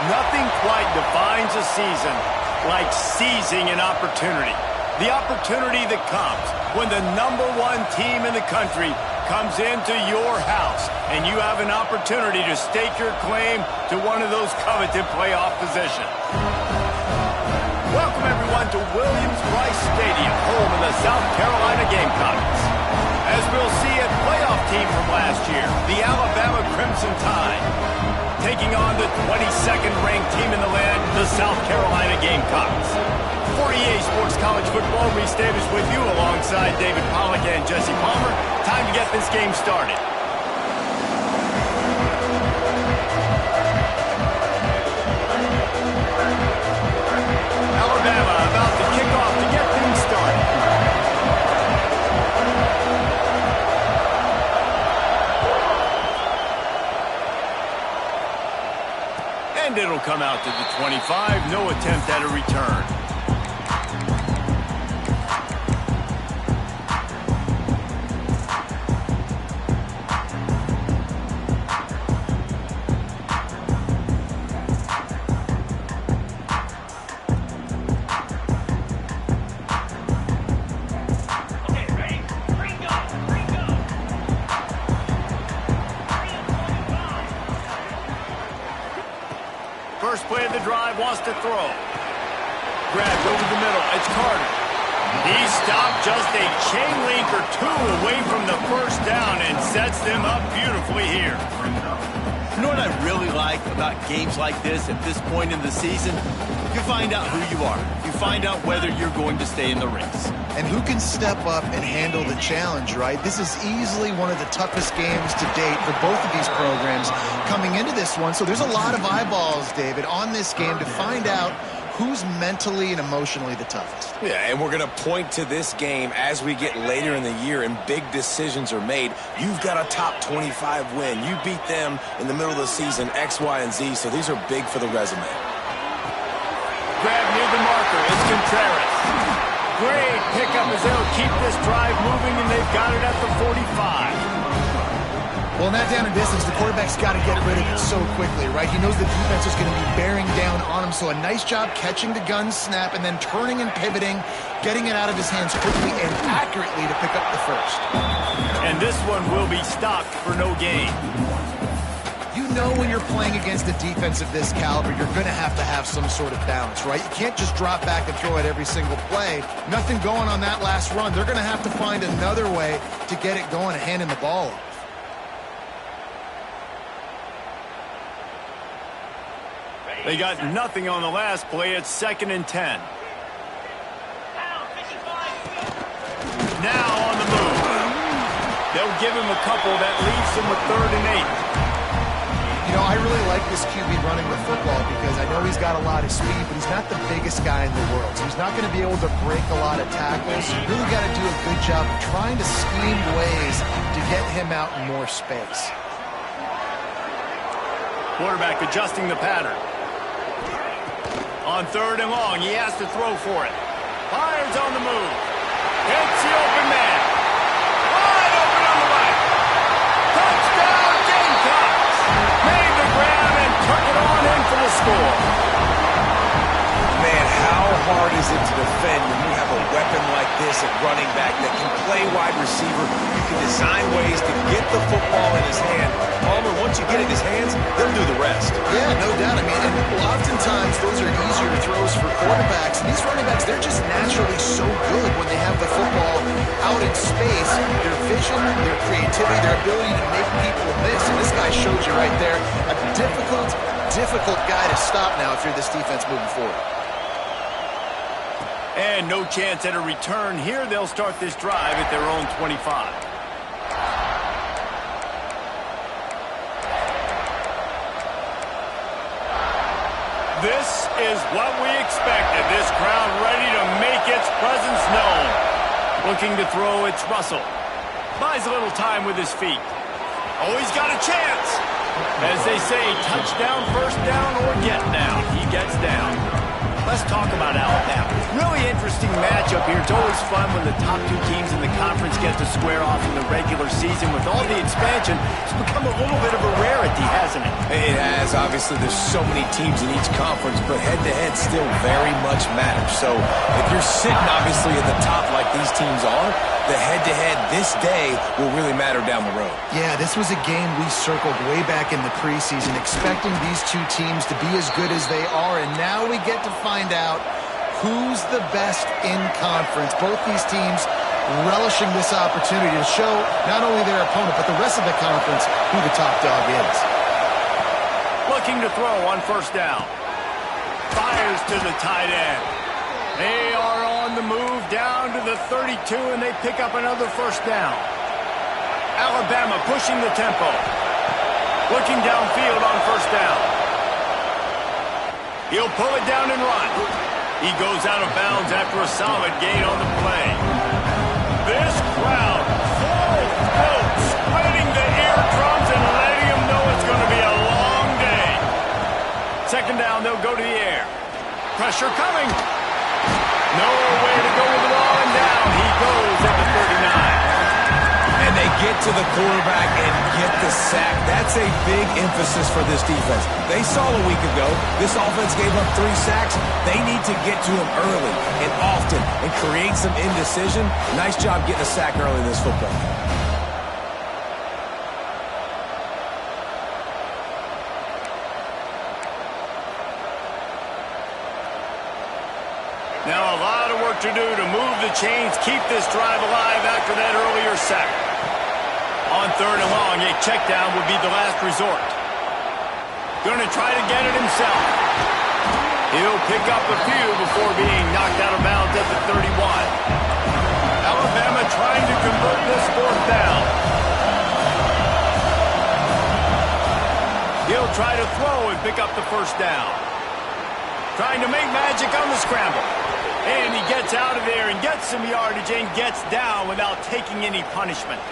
Nothing quite defines a season like seizing an opportunity. The opportunity that comes when the #1 team in the country comes into your house and you have an opportunity to stake your claim to one of those coveted playoff positions. Welcome, everyone, to Williams-Brice Stadium, home of the South Carolina Gamecocks. As we'll see, a playoff team from last year, the Alabama Crimson Tide, taking on the 22nd ranked team in the land, the South Carolina Gamecocks. For EA Sports College Football, Reese Davis with you alongside David Pollack and Jesse Palmer. Time to get this game started. Alabama about to kick off to get things started. And it'll come out to the 25. No attempt at a return. First play of the drive, wants to throw. Grabbed over the middle, it's Carter. He stopped just a chain link or two away from the first down and sets them up beautifully here. You know what I really like about games like this at this point in the season? You find out who you are. You find out whether you're going to stay in the race. And who can step up and handle the challenge, right? This is easily one of the toughest games to date for both of these programs coming into this one. So there's a lot of eyeballs, David, on this game to find out who's mentally and emotionally the toughest. Yeah, and we're going to point to this game as we get later in the year and big decisions are made. You've got a top 25 win. You beat them in the middle of the season, X, Y, and Z, so these are big for the resume. Grab near the marker, it's Contreras. Great pickup as they'll keep this drive moving, and they've got it at the 45. Well, in that down and distance, the quarterback's got to get rid of it so quickly, right? He knows the defense is going to be bearing down on him, so a nice job catching the gun snap and then turning and pivoting, getting it out of his hands quickly and accurately to pick up the first. And this one will be stopped for no gain. You know when you're playing against a defense of this caliber, you're going to have some sort of balance, right? You can't just drop back and throw it every single play. Nothing going on that last run. They're going to have to find another way to get it going and handing the ball off. They got nothing on the last play. It's 2nd and 10. Now on the move. They'll give him a couple that leaves him with 3rd and 8. You know, I really like this QB running the football because I know he's got a lot of speed, but he's not the biggest guy in the world. So he's not going to be able to break a lot of tackles. You really got to do a good job of trying to scheme ways to get him out in more space. Quarterback adjusting the pattern. On 3rd and long, he has to throw for it. Fires on the move. Hits the open man. Wide open on the right. Touchdown, Gamecocks. Made the grab and took it on in for the score. Man, how hard is it to defend when you have a weapon like this at running back that can play wide receiver? You can design ways to get the football in his hand. Palmer, once you get it in his hands, he'll do the rest. Yeah, no doubt. I mean, and oftentimes those are easier throws for quarterbacks. And these running backs, they're just naturally so good when they have the football out in space. Their vision, their creativity, their ability to make people miss. And this guy showed you right there a difficult guy to stop now if you're this defense moving forward. And no chance at a return here. They'll start this drive at their own 25. This is what we expected. This crowd ready to make its presence known. Looking to throw, it's Russell. Buys a little time with his feet. Oh, he's got a chance. As they say, touchdown, first down, or get down. He gets down. Let's talk about Alabama. Really interesting matchup here. It's always fun when the top two teams in the conference get to square off in the regular season. With all the expansion, it's become a little bit of a rarity, hasn't it? It has. Obviously, there's so many teams in each conference, but head-to-head still very much matters. So if you're sitting, obviously, at the top like these teams are, the head-to-head this day will really matter down the road. Yeah, this was a game we circled way back in the preseason, expecting these two teams to be as good as they are, and now we get to find out who's the best in conference. Both these teams relishing this opportunity to show not only their opponent, but the rest of the conference who the top dog is. Looking to throw on first down. Fires to the tight end. They are on the move down to the 32, and they pick up another first down. Alabama pushing the tempo. Looking downfield on first down. He'll pull it down and run. He goes out of bounds after a solid gain on the play. This crowd full throat, spreading the eardrums and letting them know it's going to be a long day. Second down, they'll go to the air. Pressure coming. Nowhere to go with the ball, and down he goes at the 39. And they get to the quarterback and get the sack. That's a big emphasis for this defense. They saw a week ago, this offense gave up 3 sacks. They need to get to him early and often and create some indecision. Nice job getting a sack early in this football game. Now a lot of work to do to move the chains, keep this drive alive after that earlier sack. On third and long, a check down would be the last resort. Going to try to get it himself. He'll pick up a few before being knocked out of bounds at the 31. Alabama trying to convert this fourth down. He'll try to throw and pick up the first down. Trying to make magic on the scramble. And he gets out of there and gets some yardage and gets down without taking any punishment.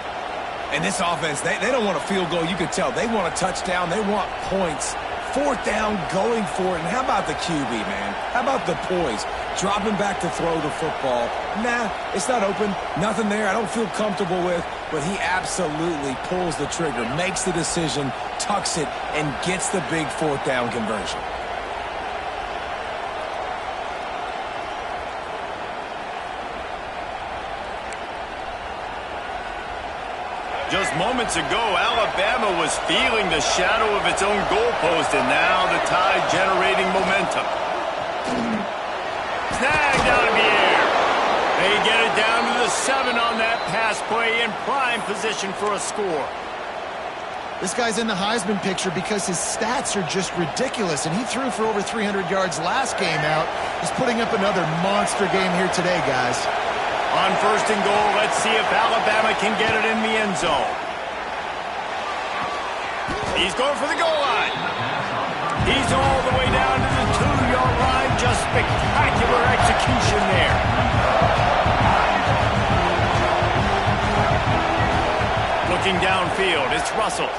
And this offense, they don't want a field goal. You can tell. They want a touchdown. They want points. Fourth down, going for it. And how about the QB, man? How about the poise? Dropping back to throw the football. Nah, it's not open. Nothing there I don't feel comfortable with. But he absolutely pulls the trigger, makes the decision, tucks it, and gets the big fourth down conversion. Just moments ago, Alabama was feeling the shadow of its own goalpost, and now the Tide generating momentum. Snagged out of the air. They get it down to the 7 on that pass play in prime position for a score. This guy's in the Heisman picture because his stats are just ridiculous, and he threw for over 300 yards last game out. He's putting up another monster game here today, guys. On first and goal, let's see if Alabama can get it in the end zone. He's going for the goal line. He's all the way down to the 2-yard line. Just spectacular execution there. Looking downfield, it's Russell.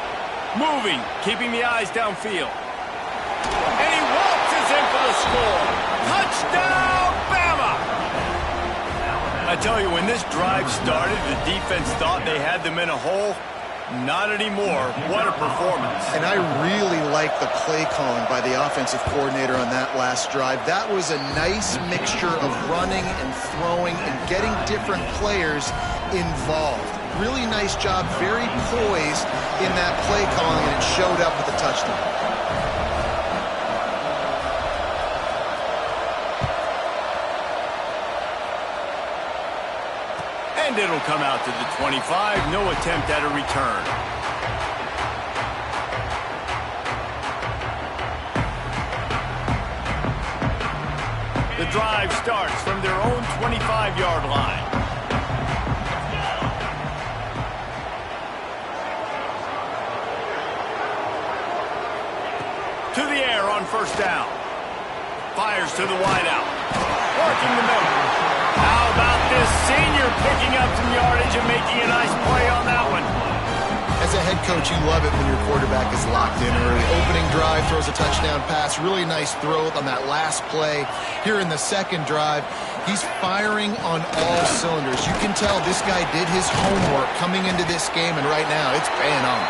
Moving, keeping the eyes downfield. And he waltzes in for the score. Touchdown, Bama! I tell you, when this drive started, the defense thought they had them in a hole. Not anymore. What a performance. And I really like the play calling by the offensive coordinator on that last drive. That was a nice mixture of running and throwing and getting different players involved. Really nice job, very poised in that play calling, and it showed up with a touchdown. And it'll come out to the 25. No attempt at a return. The drive starts from their own 25-yard line. To the air on first down. Fires to the wideout. Working the middle. How about this senior picking up some yardage and making a nice play on that one? As a head coach, you love it when your quarterback is locked in early. Opening drive, throws a touchdown pass. Really nice throw on that last play. Here in the second drive, he's firing on all cylinders. You can tell this guy did his homework coming into this game, and right now it's paying off.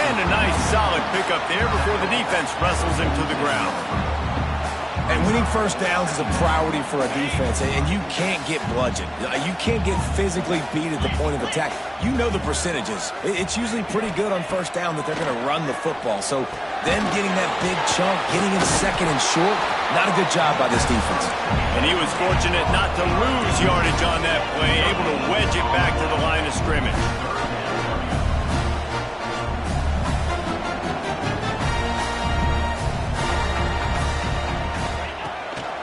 And a nice solid pickup there before the defense wrestles him to the ground. And winning first downs is a priority for a defense, and you can't get bludgeoned. You can't get physically beat at the point of attack. You know the percentages. It's usually pretty good on first down that they're going to run the football. So them getting that big chunk, getting in second and short, not a good job by this defense. And he was fortunate not to lose yardage on that play, able to wedge it back to the line of scrimmage.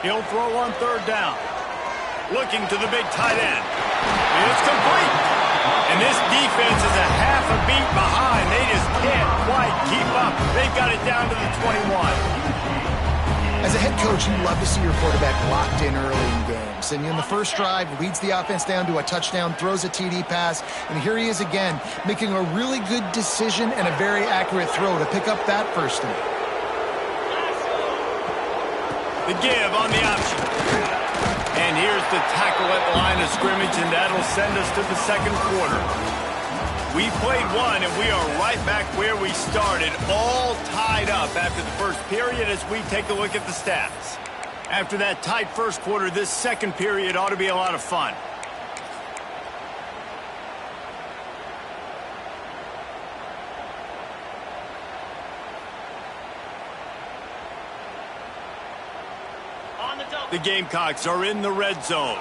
He'll throw on third down. Looking to the big tight end. It's complete. And this defense is a half a beat behind. They just can't quite keep up. They've got it down to the 21. As a head coach, you love to see your quarterback locked in early in games. And in the first drive, leads the offense down to a touchdown, throws a TD pass, and here he is again, making a really good decision and a very accurate throw to pick up that first down. The give on the option. And here's the tackle at the line of scrimmage, and that'll send us to the second quarter. We played one, and we are right back where we started, all tied up after the first period as we take a look at the stats. After that tight first quarter, this second period ought to be a lot of fun. The Gamecocks are in the red zone.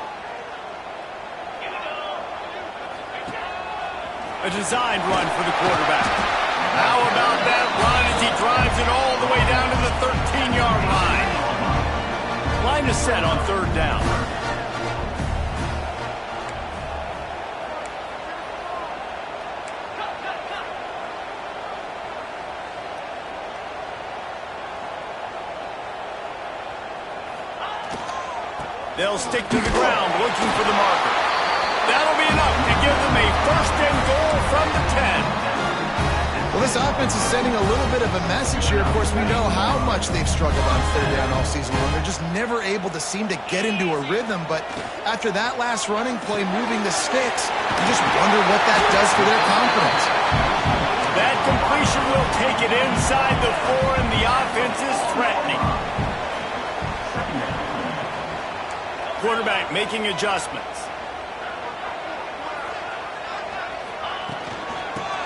A designed run for the quarterback. How about that run as he drives it all the way down to the 13-yard line? Line is set on third down. They'll stick to the ground looking for the marker. That'll be enough to give them a first and goal from the 10. Well, this offense is sending a little bit of a message here. Of course, we know how much they've struggled on third down all season long. They're just never able to seem to get into a rhythm. But after that last running play, moving the sticks, you just wonder what that does for their confidence. That completion will take it inside the 4, and the offense is threatening. Quarterback making adjustments.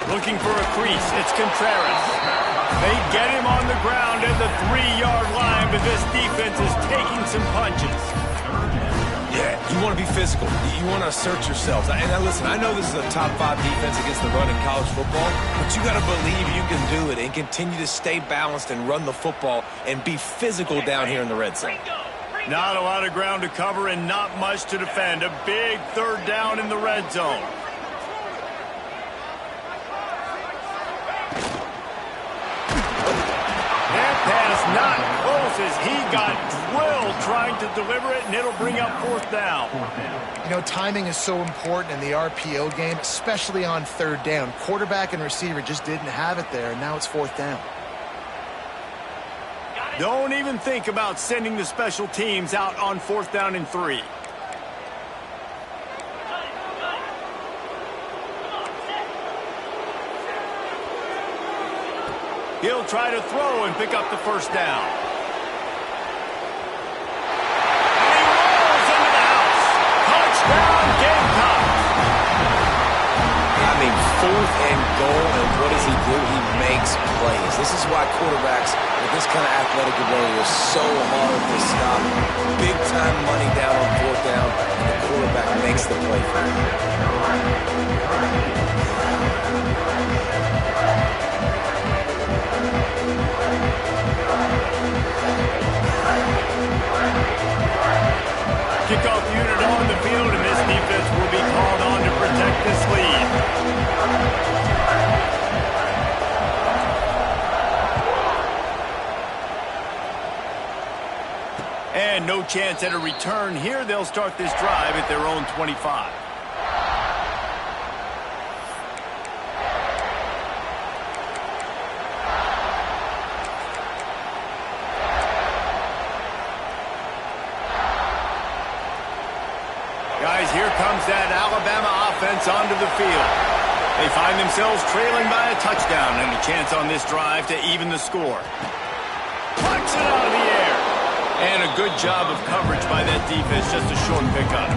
Looking for a crease. It's Contreras. They get him on the ground at the 3-yard line, but this defense is taking some punches. Yeah, you want to be physical. You want to assert yourselves. And now listen, I know this is a top 5 defense against the run in college football, but you got to believe you can do it and continue to stay balanced and run the football and be physical down here in the red zone. Not a lot of ground to cover and not much to defend. A big third down in the red zone. That pass not close as he got drilled trying to deliver it, and it'll bring up fourth down. You know, timing is so important in the RPO game, especially on third down. Quarterback and receiver just didn't have it there, and now it's fourth down. Don't even think about sending the special teams out on fourth down and 3. He'll try to throw and pick up the first down. And he rolls into the house. Touchdown, Gamecocks. I mean, fourth and goal, and what does he do? He makes plays. This is why quarterbacks with this kind of athletic ability are so hard to stop. Big time money down on fourth down, and the quarterback makes the play for him. Kickoff unit on the field, and this defense will be called on to protect this lead. And no chance at a return here. They'll start this drive at their own 25. Here comes that Alabama offense onto the field. They find themselves trailing by a touchdown and a chance on this drive to even the score. Plucks it out of the air. And a good job of coverage by that defense, just a short pickup.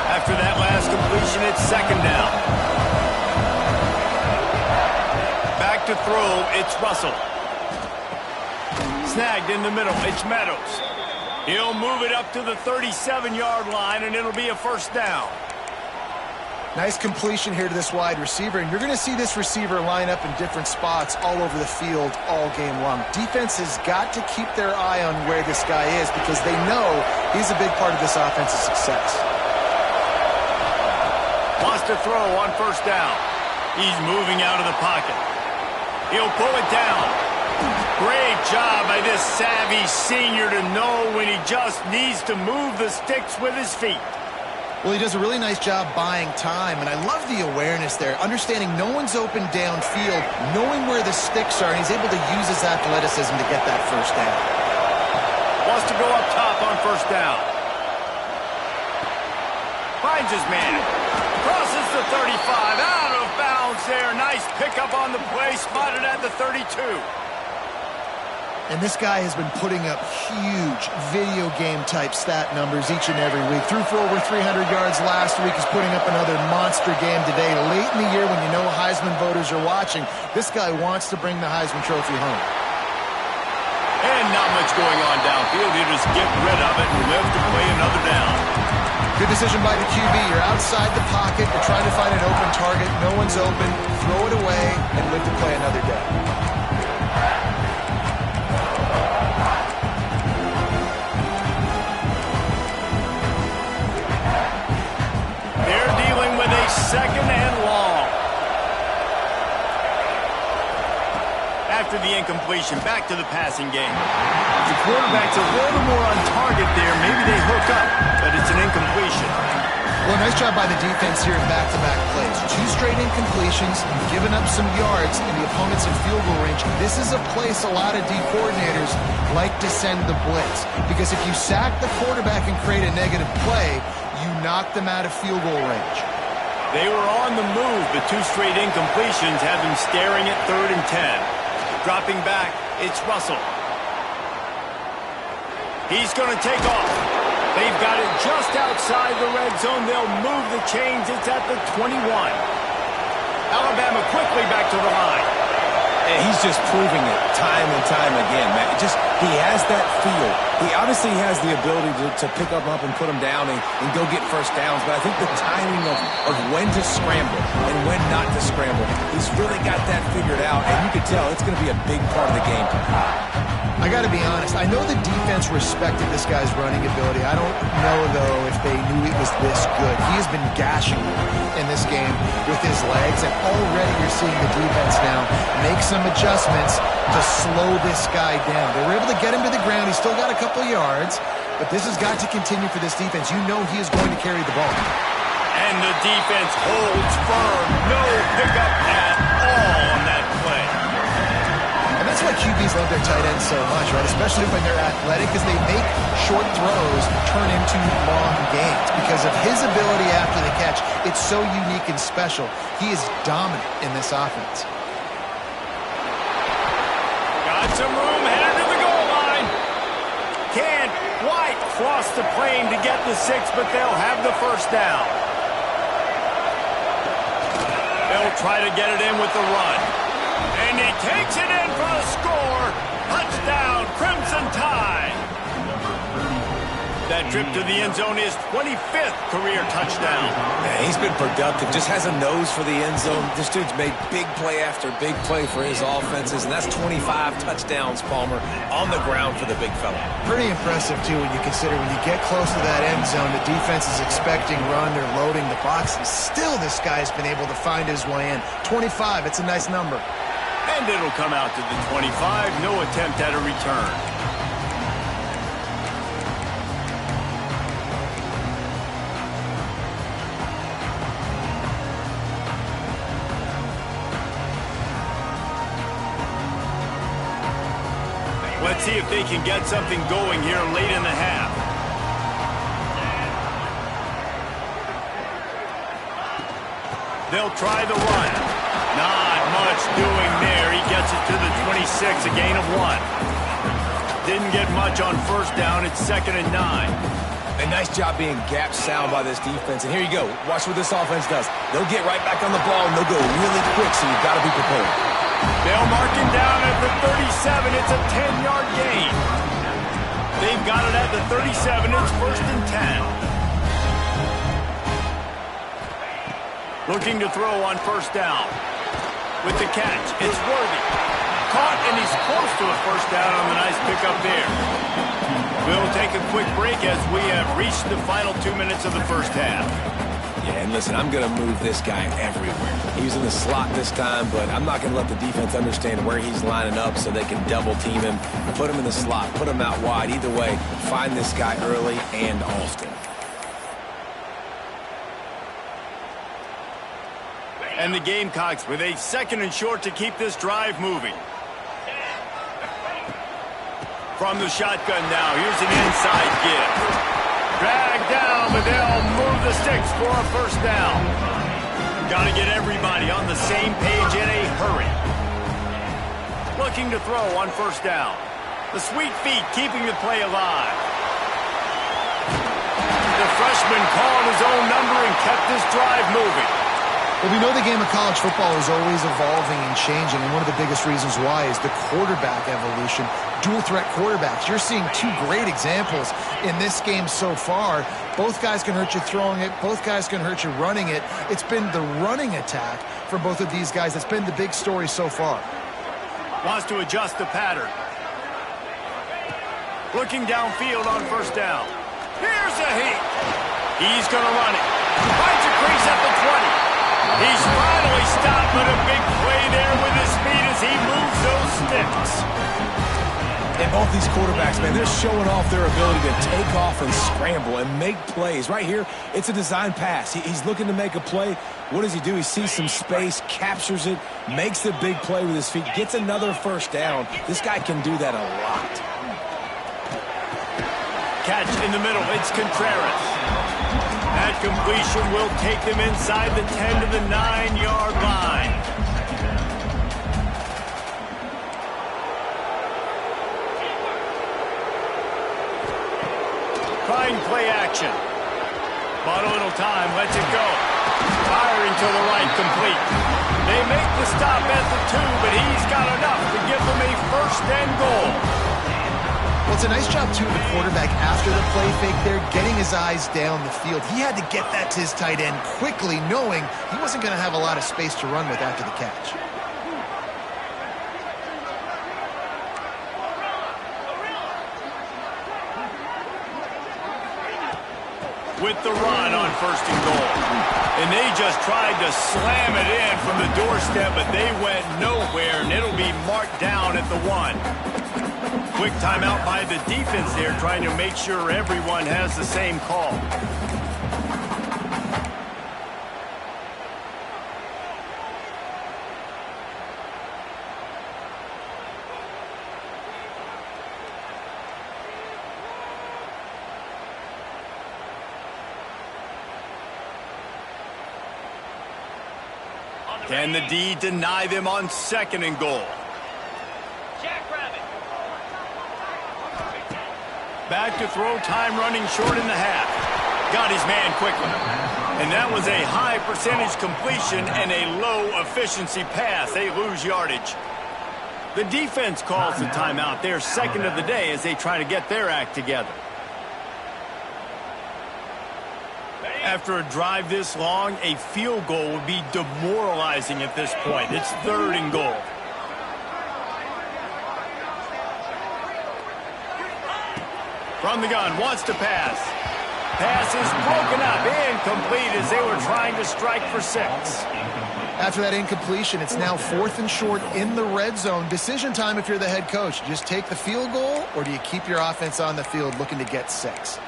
After that last completion, it's second down. Back to throw, it's Russell. Snagged in the middle, it's Meadows. He'll move it up to the 37-yard line, and it'll be a first down. Nice completion here to this wide receiver, and you're going to see this receiver line up in different spots all over the field all game long. Defense has got to keep their eye on where this guy is because they know he's a big part of this offense's success. Wants to throw on first down. He's moving out of the pocket. He'll pull it down. Great job by this savvy senior to know when he just needs to move the sticks with his feet. Well, he does a really nice job buying time, and I love the awareness there, understanding no one's open downfield, knowing where the sticks are, and he's able to use his athleticism to get that first down. Wants to go up top on first down. Finds his man. Crosses the 35. Out of bounds there. Nice pickup on the play. Spotted at the 32. And this guy has been putting up huge video game type stat numbers each and every week. Threw for over 300 yards last week. He's putting up another monster game today. Late in the year when you know Heisman voters are watching, this guy wants to bring the Heisman Trophy home. And not much going on downfield. He'll just get rid of it and live to play another down. Good decision by the QB. You're outside the pocket. You're trying to find an open target. No one's open. Throw it away and live to play another day. They're dealing with a second and long. After the incompletion, back to the passing game. The quarterback's a little more on target there. Maybe they hook up, but it's an incompletion. Well, nice job by the defense here in back-to-back plays. 2 straight incompletions, giving up some yards, and the opponent's in field goal range. This is a place a lot of D coordinators like to send the blitz, because if you sack the quarterback and create a negative play, you knock them out of field goal range. They were on the move, but 2 straight incompletions have them staring at 3rd and 10. Dropping back, it's Russell. He's going to take off. They've got it just outside the red zone. They'll move the chains. It's at the 21. Alabama quickly back to the line. And he's just proving it time and time again, man. He has that feel. He obviously has the ability to pick up and put him down and go get first downs. But I think the timing of when to scramble and when not to scramble, he's really got that figured out. And you can tell it's going to be a big part of the game. I got to be honest. I know the defense respected this guy's running ability. I don't know, though, if they knew it was this good. He has been gashing in this game with his legs, and already you're seeing the defense now make some adjustments to slow this guy down. They were able to get him to the ground. He's still got a couple yards, but this has got to continue for this defense. You know he is going to carry the ball. And the defense holds firm. No pickup at all on that play. And that's why QBs love their tight ends so much, right? Especially when they're athletic, because they make short throws turn into long gains. Because of his ability after the catch, it's so unique and special. He is dominant in this offense. Got some room, headed to the goal line. Can't quite cross the plane to get the 6, but they'll have the first down. They'll try to get it in with the run. And he takes it in for the score. Touchdown, Crimson Tide. That trip to the end zone is 25th career touchdown. Yeah, he's been productive, just has a nose for the end zone. This dude's made big play after big play for his offenses, and that's 25 touchdowns, Palmer, on the ground for the big fella. Pretty impressive, too, when you consider when you get close to that end zone, the defense is expecting run, they're loading the box, and still this guy's been able to find his way in. 25, it's a nice number. And it'll come out to the 25, no attempt at a return. Let's see if they can get something going here late in the half. They'll try the run. Not much doing there. He gets it to the 26, a gain of 1. Didn't get much on first down. It's 2nd and 9. A nice job being gap sound by this defense. And here you go. Watch what this offense does. They'll get right back on the ball, and they'll go really quick, so you've got to be prepared. They'll mark him down at the 37. It's a 10-yard gain. They've got it at the 37. It's 1st and 10. Looking to throw on first down. With the catch, it's Worthy. Caught, and he's close to a first down on the nice pickup there. We'll take a quick break as we have reached the final 2 minutes of the first half. Yeah, and listen, I'm going to move this guy everywhere. He's in the slot this time, but I'm not going to let the defense understand where he's lining up so they can double team him, put him in the slot, put him out wide. Either way, find this guy early and often. And the Gamecocks with a 2nd and short to keep this drive moving. From the shotgun now, here's an inside give. Dragged down, but they'll move the sticks for a first down. Got to get everybody on the same page in a hurry. Looking to throw on first down. The sweet feet keeping the play alive. The freshman called his own number and kept this drive moving. Well, we know the game of college football is always evolving and changing, and one of the biggest reasons why is the quarterback evolution, dual-threat quarterbacks. You're seeing 2 great examples in this game so far. Both guys can hurt you throwing it. Both guys can hurt you running it. It's been the running attack for both of these guys that's been the big story so far. Wants to adjust the pattern. Looking downfield on first down. Here's a heat. He's going to run it. Finds a crease at the 20. He's finally stopped, but a big play there with his speed as he moves those sticks. And both these quarterbacks, man, they're showing off their ability to take off and scramble and make plays. Right here, it's a design pass. He's looking to make a play. What does he do? He sees some space, captures it, makes the big play with his feet, gets another first down. This guy can do that a lot. Catch in the middle. It's Contreras. That completion will take them inside the 10 to the 9-yard line. Trying play action. Bought a little time, lets it go. Firing to the right, complete. They make the stop at the 2, but he's got enough to give them a 1st and goal. Well, it's a nice job, too, of the quarterback after the play fake there, getting his eyes down the field. He had to get that to his tight end quickly, knowing he wasn't going to have a lot of space to run with after the catch. With the run on 1st and goal. And they just tried to slam it in from the doorstep, but they went nowhere, and it'll be marked down at the 1. Quick timeout by the defense there, trying to make sure everyone has the same call. Can the D deny them on 2nd and goal? Back to throw, time running short in the half. Got his man quickly. And that was a high percentage completion and a low efficiency pass. They lose yardage. The defense calls the timeout. Their 2nd of the day as they try to get their act together. After a drive this long, a field goal would be demoralizing at this point. It's 3rd and goal. From the gun, wants to pass. Pass is broken up, incomplete as they were trying to strike for 6. After that incompletion, it's now 4th and short in the red zone. Decision time if you're the head coach. Just take the field goal, or do you keep your offense on the field looking to get 6?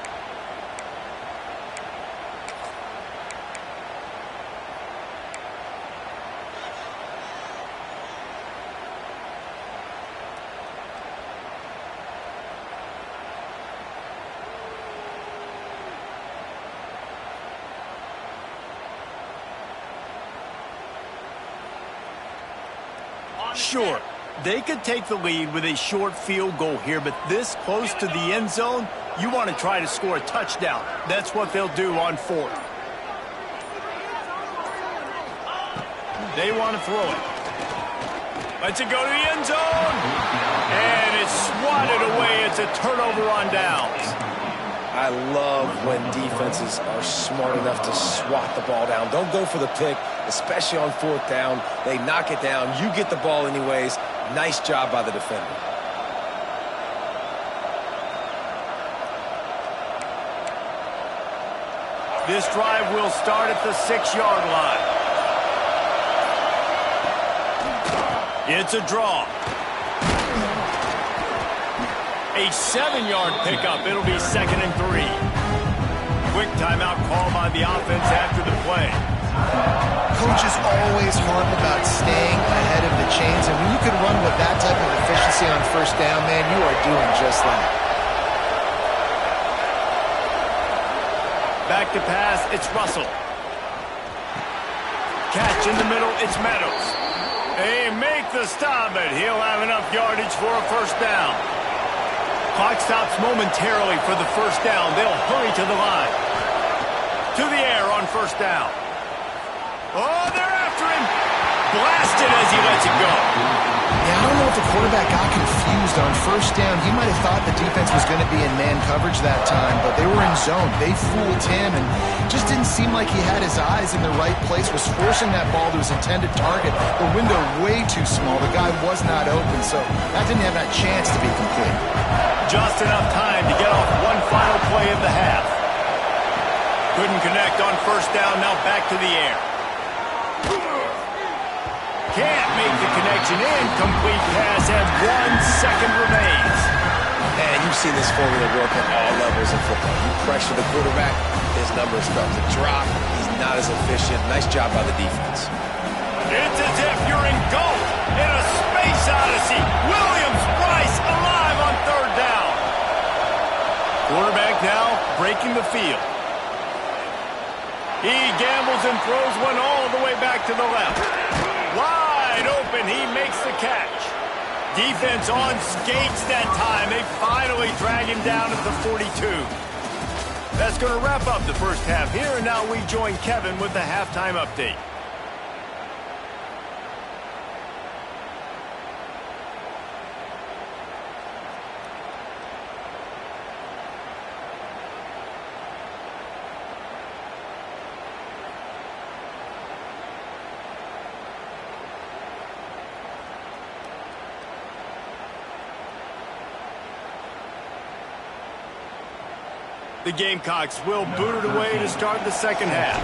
Sure, they could take the lead with a short field goal here, but this close to the end zone, you want to try to score a touchdown. That's what they'll do on fourth. They want to throw it. Lets it go to the end zone. And it's swatted away. It's a turnover on downs. I love when defenses are smart enough to swat the ball down. Don't go for the pick, especially on fourth down. They knock it down. You get the ball anyways. Nice job by the defender. This drive will start at the 6-yard line. It's a draw. A 7-yard pickup. It'll be 2nd and 3. Quick timeout call by the offense after the play. Coaches always harp about staying ahead of the chains, and when you can run with that type of efficiency on first down, man, you are doing just that. Back to pass, it's Russell. Catch in the middle, it's Meadows. They make the stop, but he'll have enough yardage for a first down. Clock stops momentarily for the first down. They'll hurry to the line. To the air on first down. Oh, they're after him. Blasted as he lets it go. Yeah, I don't know if the quarterback got confused on first down. He might have thought the defense was going to be in man coverage that time, but they were in zone. They fooled him and just didn't seem like he had his eyes in the right place, was forcing that ball to his intended target. The window way too small. The guy was not open, so that didn't have that chance to be complete. Just enough time to get off one final play of the half. Couldn't connect on first down, now back to the air. Can't make the connection. Incomplete pass as 1 second remains. And you've seen this formula work at all levels of football. You pressure the quarterback, his numbers start to drop. He's not as efficient. Nice job by the defense. It's as if you're engulfed in a space odyssey. Williams-Brice alive on third down. Quarterback now breaking the field. He gambles and throws one all the way back to the left. Wide open, he makes the catch. Defense on skates that time. They finally drag him down at the 42. That's going to wrap up the first half here, and now we join Kevin with the halftime update. The Gamecocks will boot it away to start the second half.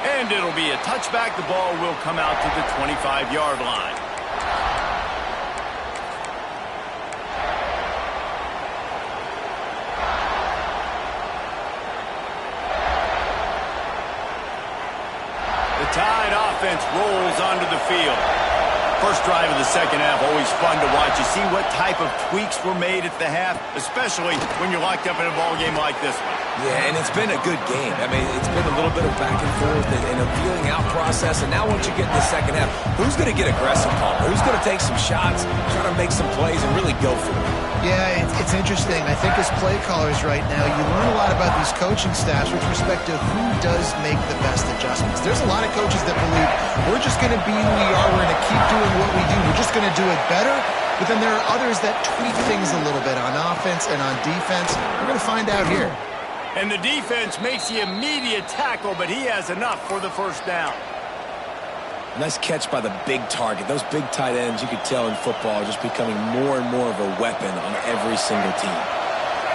And it'll be a touchback. The ball will come out to the 25-yard line. Tide offense rolls onto the field. First drive of the second half, always fun to watch. You see what type of tweaks were made at the half, especially when you're locked up in a ball game like this one. Yeah, and it's been a good game. I mean, it's been a little bit of back and forth and a feeling out process. And now once you get in the second half, who's going to get aggressive, Paul? Who's going to take some shots, try to make some plays, and really go for it? Yeah, it's interesting. I think as play callers right now, you learn a lot about these coaching staffs with respect to who does make the best adjustments. There's a lot of coaches that believe we're just going to be who we are. We're going to keep doing what we do. We're just going to do it better. But then there are others that tweak things a little bit on offense and on defense. We're going to find out here. And the defense makes the immediate tackle, but he has enough for the first down. Nice catch by the big target. Those big tight ends, you could tell in football, are just becoming more and more of a weapon on every single team.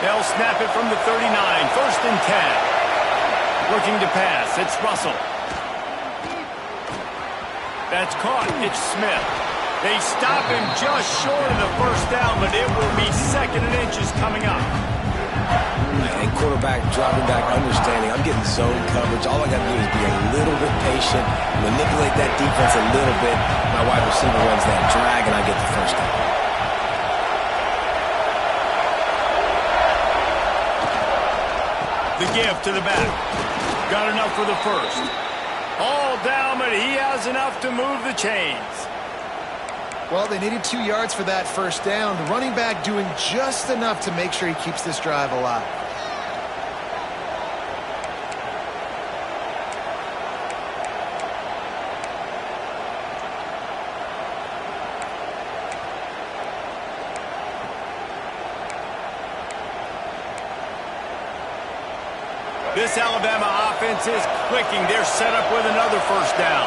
They'll snap it from the 39, 1st and 10. Looking to pass, it's Russell. That's caught, it's Smith. They stop him just short of the first down, but it will be 2nd and inches coming up. And quarterback dropping back, understanding I'm getting zone coverage. All I got to do is be a little bit patient, manipulate that defense a little bit. My wide receiver runs that drag, and I get the first down. The give to the back. Got enough for the first. All down, but he has enough to move the chains. Well, they needed 2 yards for that first down. The running back doing just enough to make sure he keeps this drive alive. This Alabama offense is clicking. They're set up with another first down.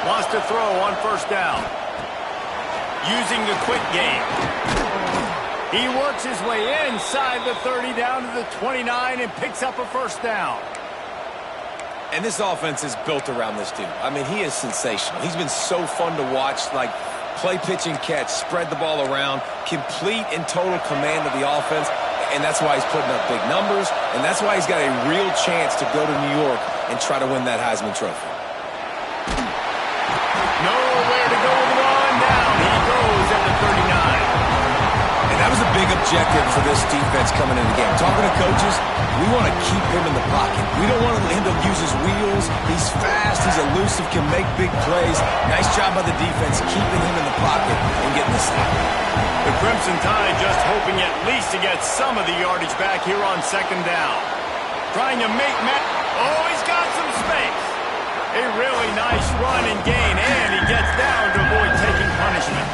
Wants to throw on first down. Using the quick game. He works his way inside the 30 down to the 29 and picks up a first down. And this offense is built around this dude. I mean, he is sensational. He's been so fun to watch, like play, pitch, and catch, spread the ball around, complete and total command of the offense. And that's why he's putting up big numbers, and that's why he's got a real chance to go to New York and try to win that Heisman Trophy. Nowhere to go with one down. He goes at the 39. And that was a big objective for this defense coming into the game. Talking to coaches, we want to keep him in the pocket. We don't want him to use his wheels. He's fast, he's elusive, can make big plays. Nice job by the defense keeping him in the pocket and getting the stop. The Crimson Tide just hoping at least to get some of the yardage back here on second down. Trying to make oh, he's got some space. A really nice run and gain, and he gets down to avoid taking punishment.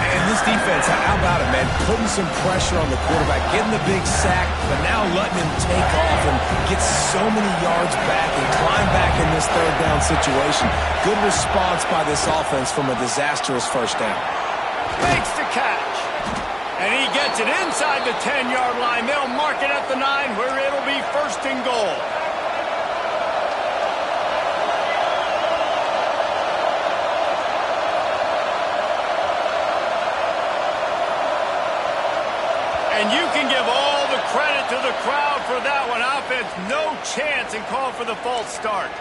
And this defense, how about it, man? Putting some pressure on the quarterback, getting the big sack, but now letting him take off and get so many yards back and climb back in this third down situation. Good response by this offense from a disastrous first down. Makes the catch. And he gets it inside the 10-yard line. They'll mark it at the 9 where it'll be first and goal. And you can give all the credit to the crowd for that one. Offense, no chance, and call for the false start.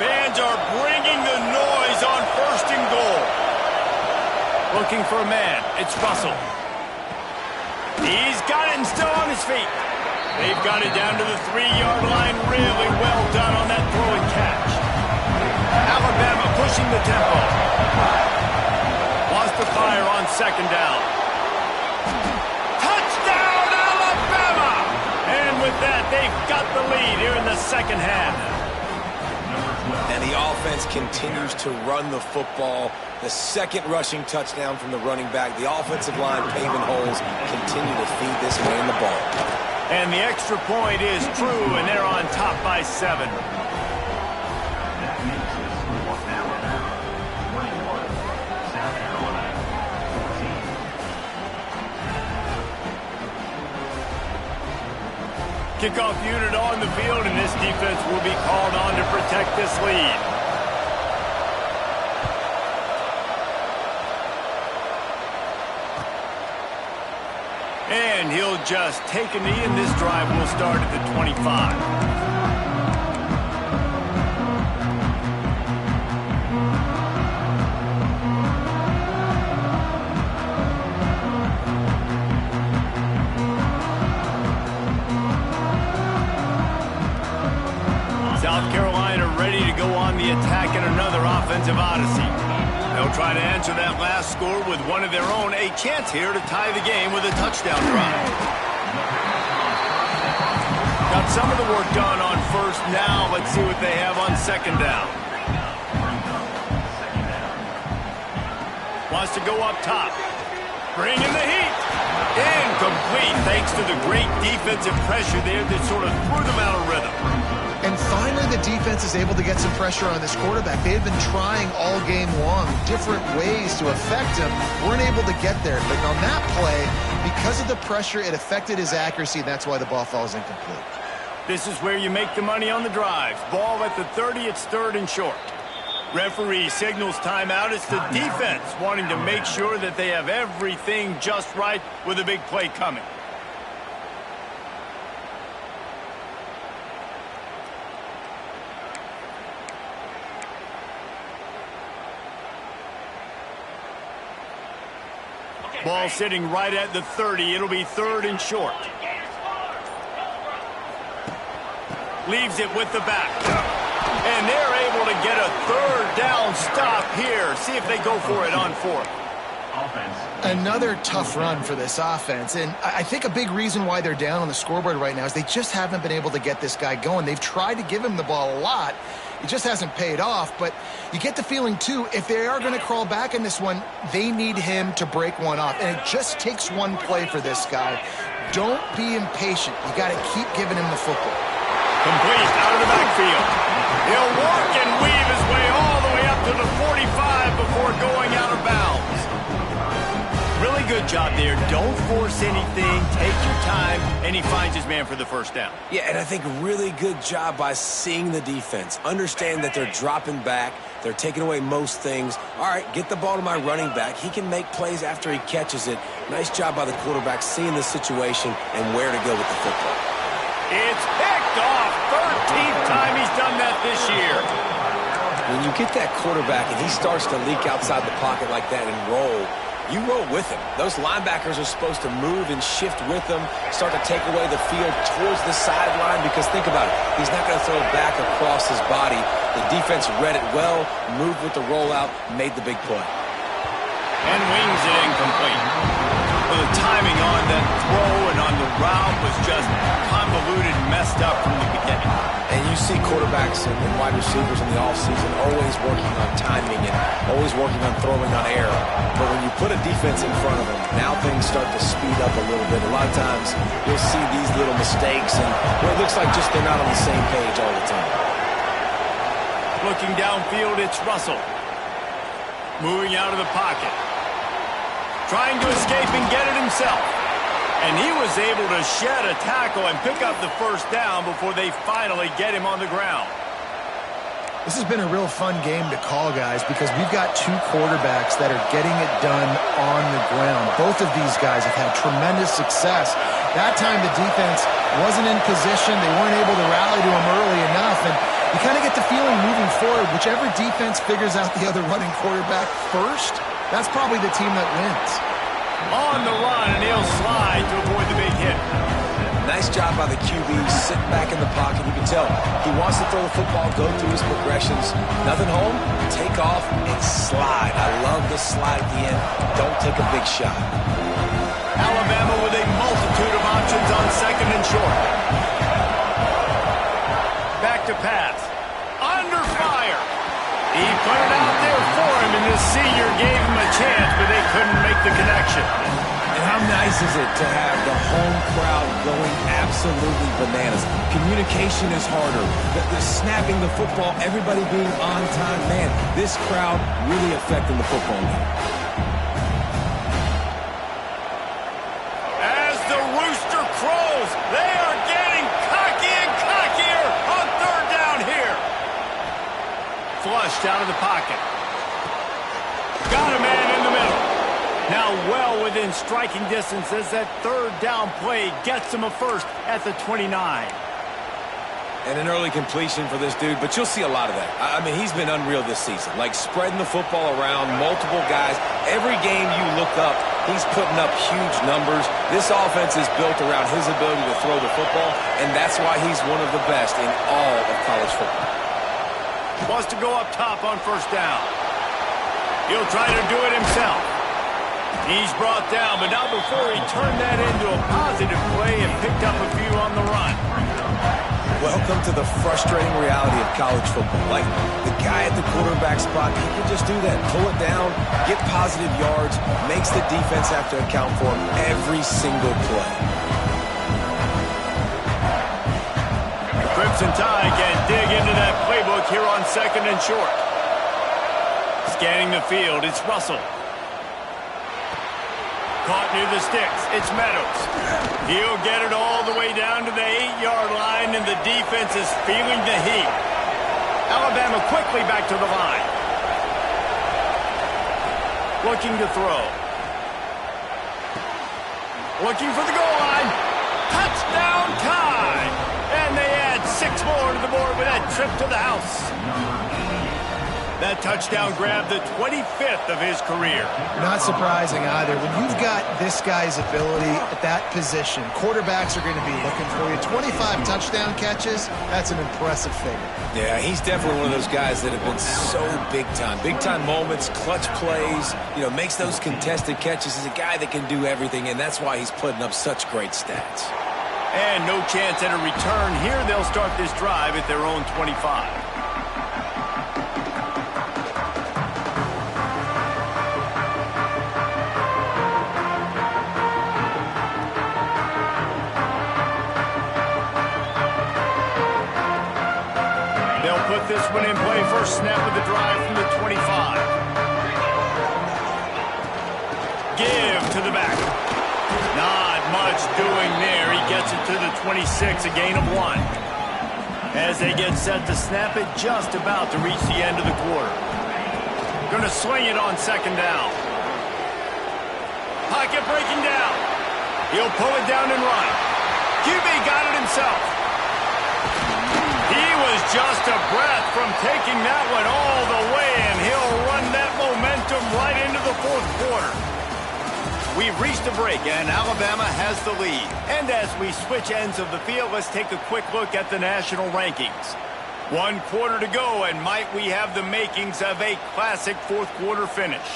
Fans are bringing the noise on first and goal. Looking for a man. It's Russell. He's got it and still on his feet. They've got it down to the 3-yard line. Really well done on that throw and catch. Alabama pushing the tempo. Wants to fire on second down. Touchdown, Alabama! And with that, they've got the lead here in the second half. And the offense continues to run the football. The second rushing touchdown from the running back. The offensive line paving holes. Continue to feed this man the ball. And the extra point is true, and they're on top by 7. Kickoff unit on the field, and this defense will be called on to protect this lead. And he'll just take a knee, and this drive will start at the 25. South Carolina ready to go on the attack in another offensive odyssey. They'll try to answer that last score with one of their own. A chance here to tie the game with a touchdown drive. Got some of the work done on first. Now let's see what they have on second down. Wants to go up top. Bringing the heat. Incomplete thanks to the great defensive pressure there that sort of threw them out of rhythm. And finally, the defense is able to get some pressure on this quarterback. They had been trying all game long, different ways to affect him. Weren't able to get there. But on that play, because of the pressure, it affected his accuracy, and that's why the ball falls incomplete. This is where you make the money on the drives. Ball at the 30, it's third and short. Referee signals timeout. It's the defense wanting to make sure that they have everything just right with a big play coming. Ball sitting right at the 30. It'll be 3rd and short. Leaves it with the back. And they're able to get a 3rd down stop here. See if they go for it on 4th. Another tough run for this offense, and I think a big reason why they're down on the scoreboard right now is they just haven't been able to get this guy going. They've tried to give him the ball a lot. It just hasn't paid off, but you get the feeling, too, if they are going to crawl back in this one, they need him to break one off, and it just takes one play for this guy. Don't be impatient. You got to keep giving him the football. Complete out of the backfield. He'll work and weave his way all the way up to the 45 before going out of bounds. Really good job there. Don't force anything. Take your time, and he finds his man for the 1st down. Yeah, and I think really good job by seeing the defense. Understand that they're dropping back. They're taking away most things. All right, get the ball to my running back. He can make plays after he catches it. Nice job by the quarterback seeing the situation and where to go with the football. It's picked off. 13th time he's done that this year. When you get that quarterback and he starts to leak outside the pocket like that and roll, you roll with him. Those linebackers are supposed to move and shift with him, start to take away the field towards the sideline, because think about it. He's not going to throw it back across his body. The defense read it well, moved with the rollout, made the big play. And wings it incomplete. Well, the timing on that throw and on the route was just convoluted, messed up from the beginning. And you see quarterbacks and wide receivers in the offseason always working on timing and always working on throwing on air. But when you put a defense in front of them, now things start to speed up a little bit. A lot of times you'll see these little mistakes, and well, it looks like just they're not on the same page all the time. Looking downfield, it's Russell. Moving out of the pocket. Trying to escape and get it himself. And he was able to shed a tackle and pick up the 1st down before they finally get him on the ground. This has been a real fun game to call, guys, because we've got 2 quarterbacks that are getting it done on the ground. Both of these guys have had tremendous success. That time the defense wasn't in position. They weren't able to rally to him early enough. And you kind of get the feeling moving forward, whichever defense figures out the other running quarterback first, that's probably the team that wins. On the run, and he'll slide to avoid the big hit. Nice job by the QB, sitting back in the pocket. You can tell he wants to throw the football, go through his progressions. Nothing home, take off, and slide. I love the slide at the end. Don't take a big shot. Alabama with a multitude of options on 2nd and short. Back to pass. Under fire. He put it out there for him, and the senior gave him a chance, but they couldn't make the connection. And how nice is it to have the home crowd going absolutely bananas? Communication is harder. The snapping the football, everybody being on time. Man, this crowd really affecting the football game. As the rooster crows, they are getting cocky and cockier on 3rd down here. Flushed out of the pocket. Got a man in the middle. Now well within striking distance as that 3rd down play gets him a 1st at the 29. And an early completion for this dude, but you'll see a lot of that. I mean, he's been unreal this season. Like spreading the football around, multiple guys. Every game you look up, he's putting up huge numbers. This offense is built around his ability to throw the football, and that's why he's one of the best in all of college football. Wants to go up top on 1st down. He'll try to do it himself. He's brought down, but not before he turned that into a positive play and picked up a few on the run. Welcome to the frustrating reality of college football. Like, the guy at the quarterback spot, he can just do that. Pull it down, get positive yards, makes the defense have to account for him every single play. The Crimson Tide can dig into that playbook here on 2nd and short. Scanning the field, it's Russell. Caught near the sticks. It's Meadows. He'll get it all the way down to the 8-yard line, and the defense is feeling the heat. Alabama quickly back to the line. Looking to throw. Looking for the goal line. Touchdown time! And they add 6 more to the board with that trip to the house. That touchdown grabbed the 25th of his career. Not surprising either. When you've got this guy's ability at that position, quarterbacks are going to be looking for you. 25 touchdown catches, that's an impressive figure. Yeah, he's definitely one of those guys that have been so big time. Big time moments, clutch plays, makes those contested catches. He's a guy that can do everything, and that's why he's putting up such great stats. And no chance at a return here. They'll start this drive at their own 25. Put this one in play. First snap of the drive from the 25. Give to the back. Not much doing there. He gets it to the 26, a gain of 1. As they get set to snap it, just about to reach the end of the quarter. Going to swing it on second down. Pocket breaking down. He'll pull it down and run. QB got it himself. He was just a breath from taking that one all the way, and he'll run that momentum right into the fourth quarter. We've reached a break, and Alabama has the lead. And as we switch ends of the field, let's take a quick look at the national rankings. 1 quarter to go, and might we have the makings of a classic fourth quarter finish.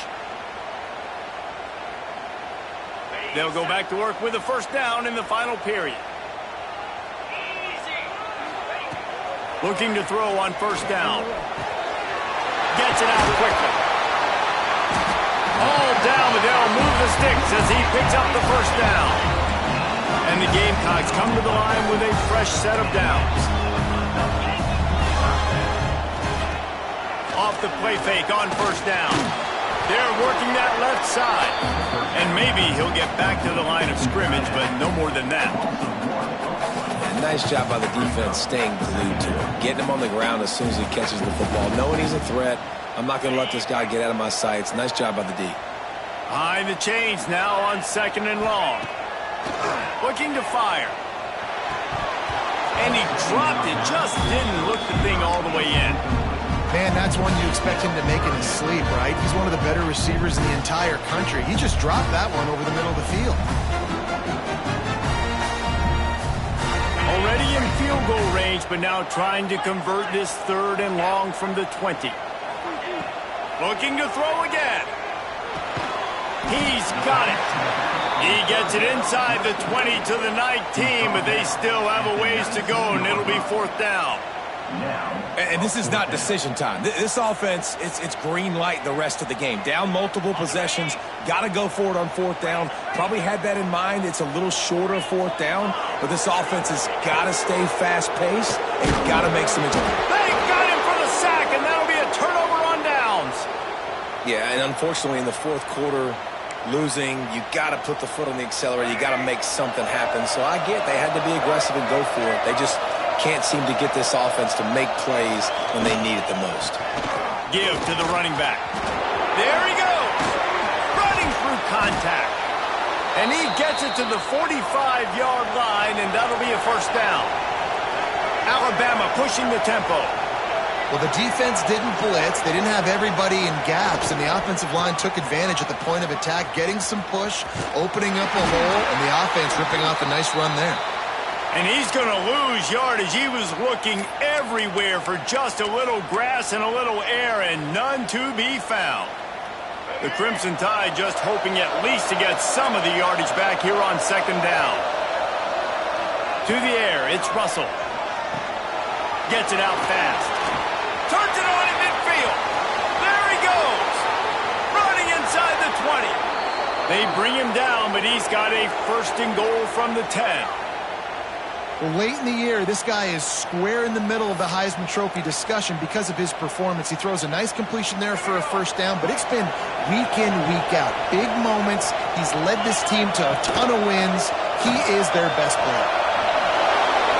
They'll go back to work with a first down in the final period. Looking to throw on first down. Gets it out quickly. All down, but they'll move the sticks as he picks up the first down. And the Gamecocks come to the line with a fresh set of downs. Off the play fake on first down. They're working that left side. And maybe he'll get back to the line of scrimmage, but no more than that. Nice job by the defense staying glued to him. Getting him on the ground as soon as he catches the football. Knowing he's a threat, I'm not going to let this guy get out of my sights. Nice job by the D. Behind the chains now on second and long. Looking to fire. And he dropped it. Just didn't look the thing all the way in. Man, that's one you expect him to make in his sleep, right? He's one of the better receivers in the entire country. He just dropped that one over the middle of the field. Already in field goal range, but now trying to convert this third and long from the 20. Looking to throw again. He's got it. He gets it inside the 20 to the 19, but they still have a ways to go, and it'll be fourth down. And this is not decision time. This offense, it's green light the rest of the game. Down multiple possessions, got to go for it on fourth down. Probably had that in mind. It's a little shorter fourth down, but this offense has got to stay fast-paced and got to make some adjustments. They got him for the sack, and that'll be a turnover on downs. Yeah, and unfortunately in the fourth quarter, losing, you got to put the foot on the accelerator. You got to make something happen. So I get they had to be aggressive and go for it. They just can't seem to get this offense to make plays when they need it the most. Give to the running back. There he goes. Running through contact. And he gets it to the 45-yard line, and that'll be a first down. Alabama pushing the tempo. Well, the defense didn't blitz. They didn't have everybody in gaps, and the offensive line took advantage at the point of attack, getting some push, opening up a hole, and the offense ripping off a nice run there. And he's going to lose yardage. He was looking everywhere for just a little grass and a little air, and none to be found. The Crimson Tide just hoping at least to get some of the yardage back here on second down. To the air, it's Russell. Gets it out fast. Turns it on in midfield. There he goes. Running inside the 20. They bring him down, but he's got a first and goal from the 10. Well, late in the year, this guy is square in the middle of the Heisman Trophy discussion because of his performance. He throws a nice completion there for a first down, but it's been week in, week out. Big moments. He's led this team to a ton of wins. He is their best player.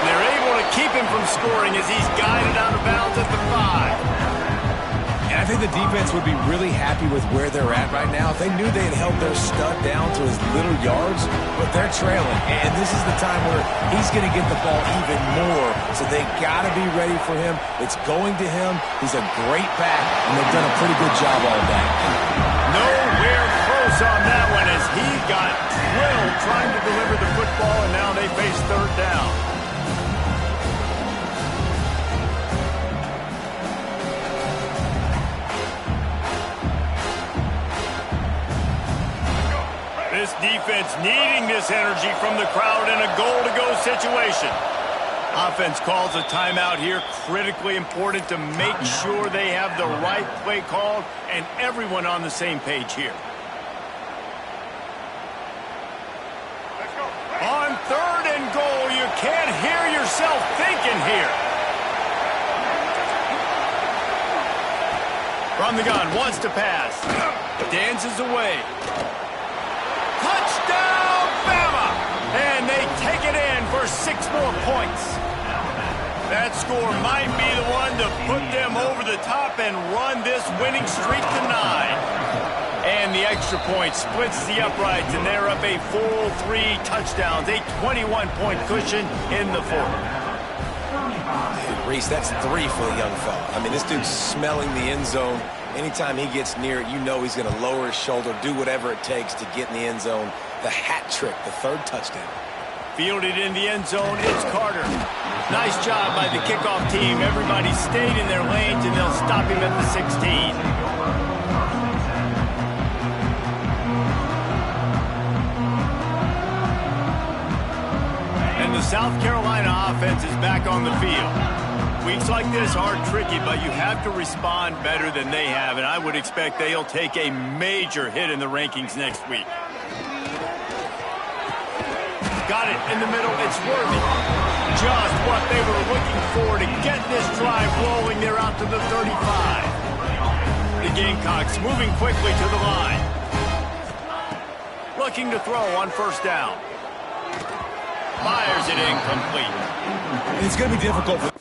They're able to keep him from scoring as he's guided out of bounds at the 5. And I I think the defense would be really happy with where they're at right now. If they knew they had held their stud down to his little yards, but they're trailing. And this is the time where he's going to get the ball even more. So they got to be ready for him. It's going to him. He's a great back, and they've done a pretty good job all day. Nowhere close on that one as he got drilled trying to deliver the football, and now they face third down. This defense needing this energy from the crowd in a goal-to-go situation. Offense calls a timeout here. Critically important to make sure they have the right play called and everyone on the same page here. On third and goal, you can't hear yourself thinking here. From the gun, wants to pass. Dances away. Touchdown, Bama! And they take it in for 6 more points. That score might be the one to put them over the top and run this winning streak to 9. And the extra point splits the uprights, and they're up a full 3 touchdowns, a 21-point cushion in the fourth. Reese, that's 3 for the young fella. I mean, this dude's smelling the end zone. Anytime he gets near it, you know he's going to lower his shoulder, do whatever it takes to get in the end zone. The hat trick, the 3rd touchdown. Fielded in the end zone, it's Carter. Nice job by the kickoff team. Everybody stayed in their lanes, and they'll stop him at the 16. And the South Carolina offense is back on the field. Weeks like this are tricky, but you have to respond better than they have, and I would expect they'll take a major hit in the rankings next week. Got it in the middle. It's Worthy. Just what they were looking for to get this drive rolling. They're out to the 35. The Gamecocks moving quickly to the line. Looking to throw on first down. Fires it incomplete. It's going to be difficult for...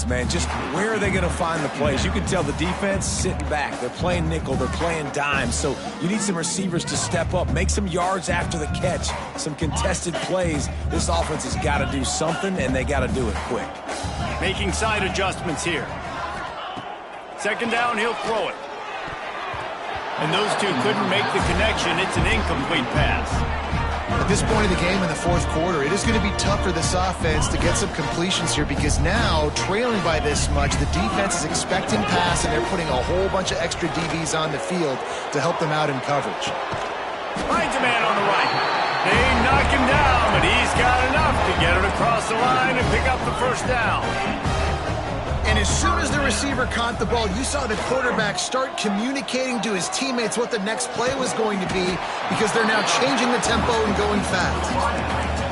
Man, just where are they going to find the plays? You can tell the defense sitting back. They're playing nickel. They're playing dime. So you need some receivers to step up, make some yards after the catch, some contested plays. This offense has got to do something, and they got to do it quick. Making side adjustments here. Second down, he'll throw it. And those two couldn't make the connection. It's an incomplete pass. At this point of the game in the fourth quarter, it is going to be tough for this offense to get some completions here because now, trailing by this much, the defense is expecting pass and they're putting a whole bunch of extra DBs on the field to help them out in coverage. Finds a man on the right. They knock him down, but he's got enough to get it across the line and pick up the first down. And as soon as the receiver caught the ball, you saw the quarterback start communicating to his teammates what the next play was going to be because they're now changing the tempo and going fast.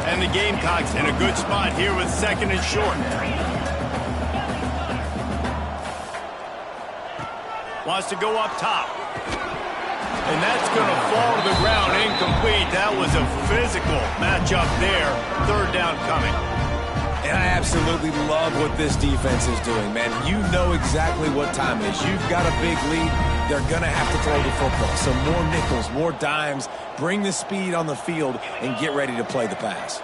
And the Gamecocks in a good spot here with second and short. Wants to go up top. And that's going to fall to the ground incomplete. That was a physical matchup there. Third down coming. And I absolutely love what this defense is doing, man. You know exactly what time it is. You've got a big lead. They're going to have to throw the football. So more nickels, more dimes, bring the speed on the field, and get ready to play the pass.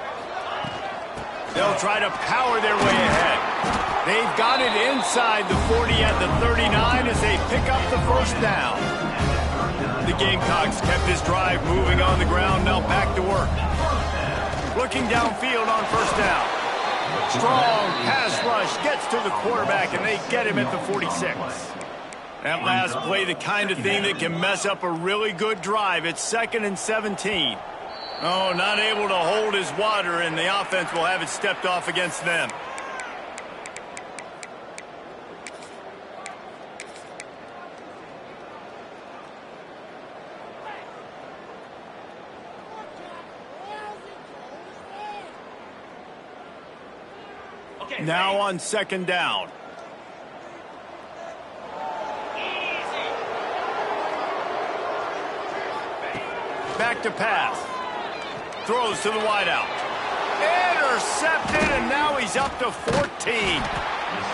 They'll try to power their way ahead. They've got it inside the 40 at the 39 as they pick up the first down. The Gamecocks kept this drive moving on the ground, now back to work. Looking downfield on first down. Strong pass rush gets to the quarterback, and they get him at the 46. That last play, the kind of thing that can mess up a really good drive. It's 2nd and 17. Oh, not able to hold his water, and the offense will have it stepped off against them. Now on second down. Back to pass. Throws to the wideout. Intercepted, and now he's up to 14.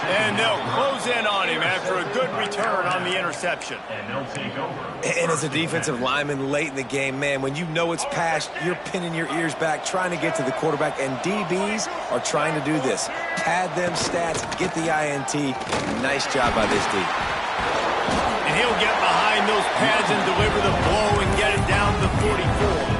And they'll close in on him after a good return on the interception. And as a defensive lineman late in the game, man, when you know it's passed, you're pinning your ears back, trying to get to the quarterback, and DBs are trying to do this. Pad them stats, get the INT. Nice job by this D. And he'll get behind those pads and deliver the blow and get it down to the 44.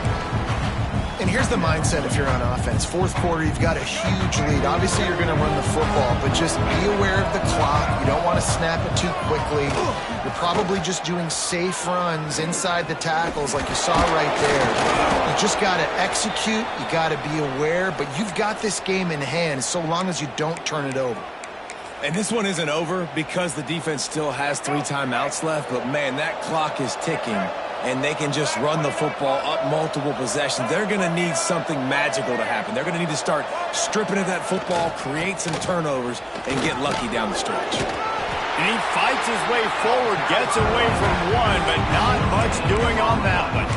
And here's the mindset if you're on offense. Fourth quarter, you've got a huge lead. Obviously, you're going to run the football, but just be aware of the clock. You don't want to snap it too quickly. You're probably just doing safe runs inside the tackles like you saw right there. You just got to execute. You got to be aware, but you've got this game in hand so long as you don't turn it over. And this one isn't over because the defense still has 3 timeouts left, but man, that clock is ticking. And they can just run the football up multiple possessions. They're going to need something magical to happen. They're going to need to start stripping at that football, create some turnovers, and get lucky down the stretch. And he fights his way forward, gets away from one, but not much doing on that one.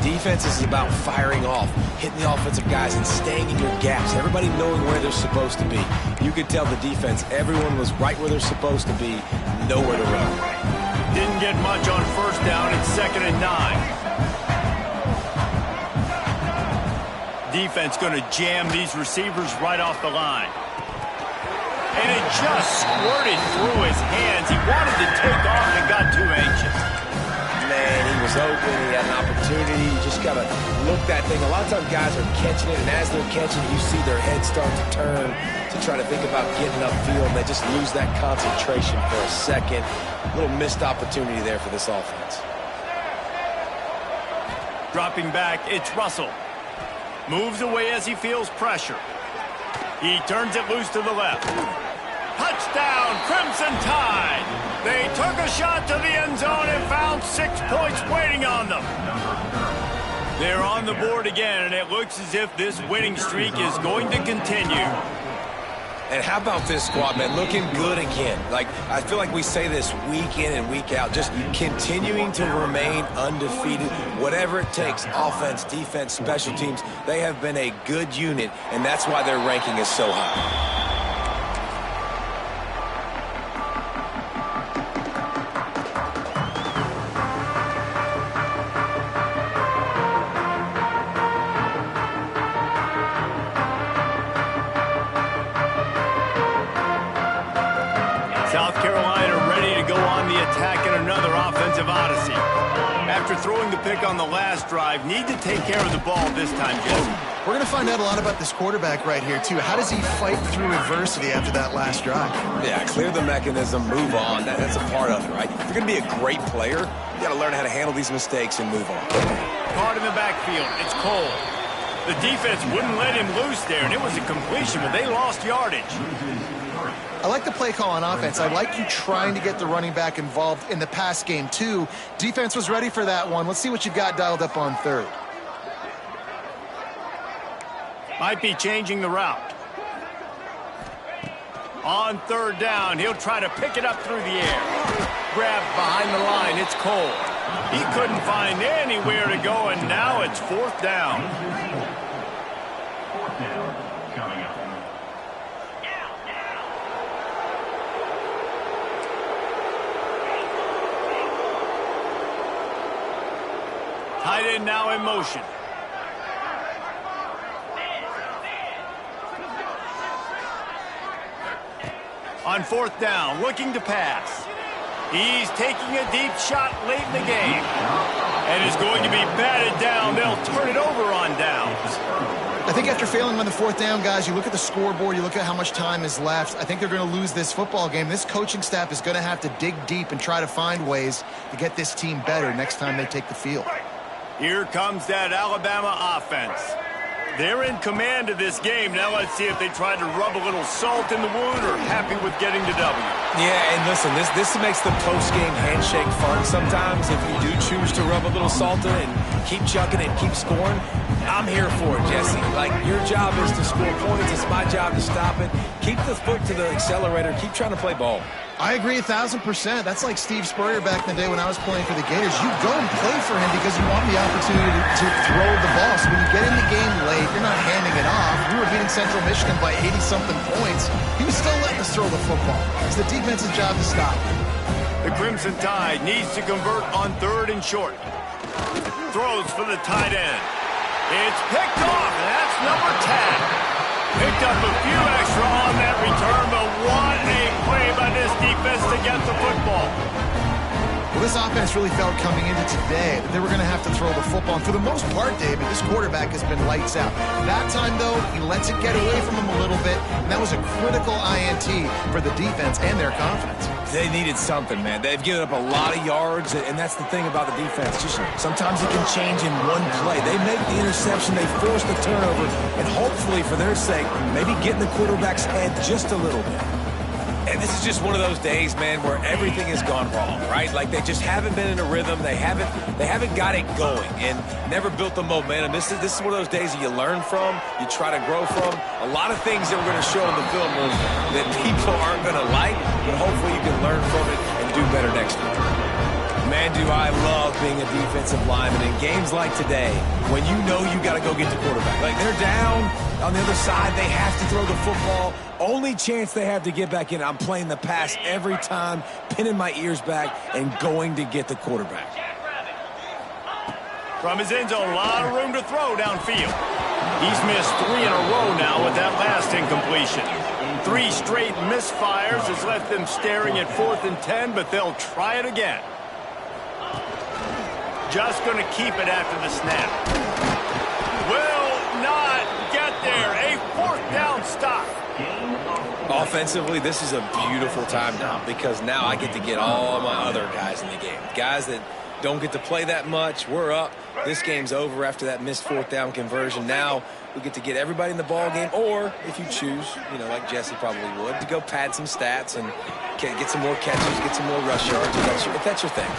Defense is about firing off, hitting the offensive guys, and staying in your gaps. Everybody knowing where they're supposed to be. You could tell the defense, everyone was right where they're supposed to be, nowhere to run. Didn't get much on first down. It's 2nd and 9. Defense going to jam these receivers right off the line. And it just squirted through his hands. He wanted to take off and got too anxious. Man, he was open. He had an opportunity. You just got to look that thing. A lot of times guys are catching it, and as they're catching it, you see their head start to turn to try to think about getting upfield, and they just lose that concentration for a second. A little missed opportunity there for this offense. Dropping back, it's Russell. Moves away as he feels pressure. He turns it loose to the left. Touchdown, Crimson Tide! They took a shot to the end zone and found 6 points waiting on them. They're on the board again, and it looks as if this winning streak is going to continue. And how about this squad, man? Looking good again. Like, I feel like we say this week in and week out, just continuing to remain undefeated. Whatever it takes, offense, defense, special teams, they have been a good unit, and that's why their ranking is so high. After throwing the pick on the last drive, need to take care of the ball this time, Jesse. We're going to find out a lot about this quarterback right here, too. How does he fight through adversity after that last drive? Yeah, clear the mechanism, move on. That's a part of it, right? If you're going to be a great player, you got to learn how to handle these mistakes and move on. Caught in the backfield. It's Cole. The defense wouldn't let him loose there, and it was a completion, but they lost yardage. I like the play call on offense. I like you trying to get the running back involved in the pass game, too. Defense was ready for that one. Let's see what you've got dialed up on third. Might be changing the route. On third down, he'll try to pick it up through the air. Grabbed behind the line, it's Cole. He couldn't find anywhere to go, and now it's fourth down. Tight end now in motion. On fourth down, looking to pass. He's taking a deep shot late in the game. And is going to be batted down. They'll turn it over on downs. I think after failing on the fourth down, guys, you look at the scoreboard, you look at how much time is left. I think they're going to lose this football game. This coaching staff is going to have to dig deep and try to find ways to get this team better next time they take the field. Here comes that Alabama offense. They're in command of this game. Now let's see if they try to rub a little salt in the wound or happy with getting the W. Yeah, and listen, this makes the post-game handshake fun sometimes. If you do choose to rub a little salt in it and keep chucking and keep scoring, I'm here for it, Jesse. Like, your job is to score points. It's my job to stop it. Keep the foot to the accelerator. Keep trying to play ball. I agree 1,000%. That's like Steve Spurrier back in the day when I was playing for the Gators. You go and play for him because you want the opportunity to throw the ball. So when you get in the game late, you're not handing it off. We were beating Central Michigan by 80-something points. He was still letting us throw the football. It's the defense's job to stop. The Crimson Tide needs to convert on third and short. Throws for the tight end. It's picked off, and that's number 10. Picked up a few extra on that return, but what a play by this defense to get the football. Well, this offense really felt coming into today that they were going to have to throw the football. And for the most part, David, this quarterback has been lights out. That time, though, he lets it get away from him a little bit, and that was a critical INT for the defense and their confidence. They needed something, man. They've given up a lot of yards, and that's the thing about the defense. Just sometimes it can change in one play. They make the interception, they force the turnover, and hopefully, for their sake, maybe get in the quarterback's head just a little bit. And this is just one of those days, man, where everything has gone wrong, right? Like they just haven't been in a rhythm. They haven't got it going and never built the momentum. This is one of those days that you learn from, you try to grow from. A lot of things that we're going to show in the film room that people aren't going to like, but hopefully you can learn from it and do better next time. Man, do I love being a defensive lineman in games like today when you know you got to go get the quarterback. Like they're down on the other side, they have to throw the football. Only chance they have to get back in, I'm playing the pass every time, pinning my ears back and going to get the quarterback. From his end zone, a lot of room to throw downfield. He's missed 3 in a row now with that last incompletion. 3 straight misfires has left them staring at 4th and 10, but they'll try it again. Just going to keep it after the snap. Will not get there. A 4th down stop. Offensively, this is a beautiful time now because now I get to get all my other guys in the game. Guys that don't get to play that much. We're up. This game's over after that missed 4th down conversion. Now we get to get everybody in the ball game, or if you choose, you know, like Jesse probably would, to go pad some stats and get some more catches, get some more rush yards if that's your thing.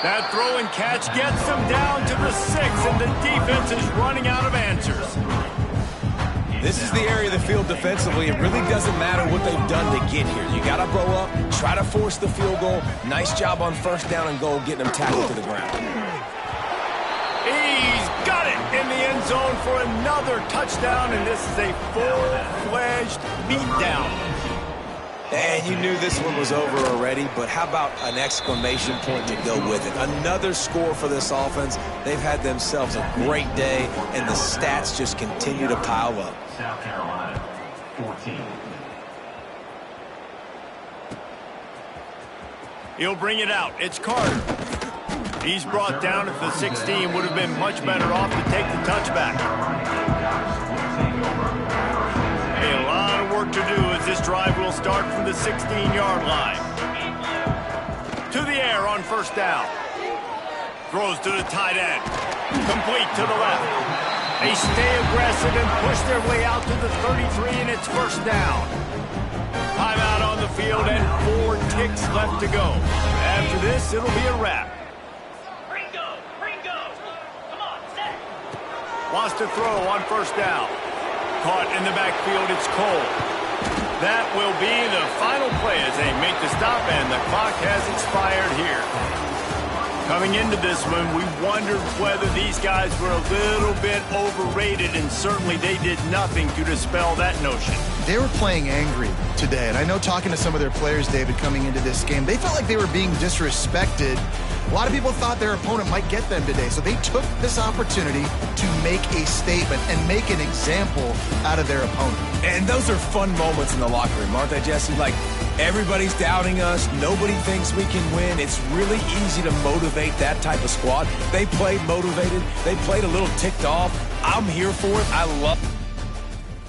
That throw and catch gets them down to the 6, and the defense is running out of answers. This is the area of the field defensively. It really doesn't matter what they've done to get here. You got to blow up, try to force the field goal. Nice job on 1st down and goal, getting them tackled to the ground. He's got it in the end zone for another touchdown, and this is a full-fledged beatdown. And you knew this one was over already, but how about an exclamation point to go with it? Another score for this offense. They've had themselves a great day, and the stats just continue to pile up. South Carolina, 14. He'll bring it out. It's Carter. He's brought down at the 16. Would have been much better off to take the touchback. A lot of work to do as this drive will start from the 16-yard line. To the air on first down. Throws to the tight end. Complete to the left. They stay aggressive and push their way out to the 33, and it's first down. Timeout on the field and 4 ticks left to go. After this, it'll be a wrap. Wants to throw on first down. Caught in the backfield, it's Cole. That will be the final play as they make the stop, and the clock has expired here. Coming into this one, we wondered whether these guys were a little bit overrated, and certainly they did nothing to dispel that notion. They were playing angry today, and I know talking to some of their players, David, coming into this game, they felt like they were being disrespected. A lot of people thought their opponent might get them today, so they took this opportunity to make a statement and make an example out of their opponent. And those are fun moments in the locker room, aren't they, Jesse? Like, everybody's doubting us. Nobody thinks we can win. It's really easy to motivate that type of squad. They played motivated. They played a little ticked off. I'm here for it. I love it.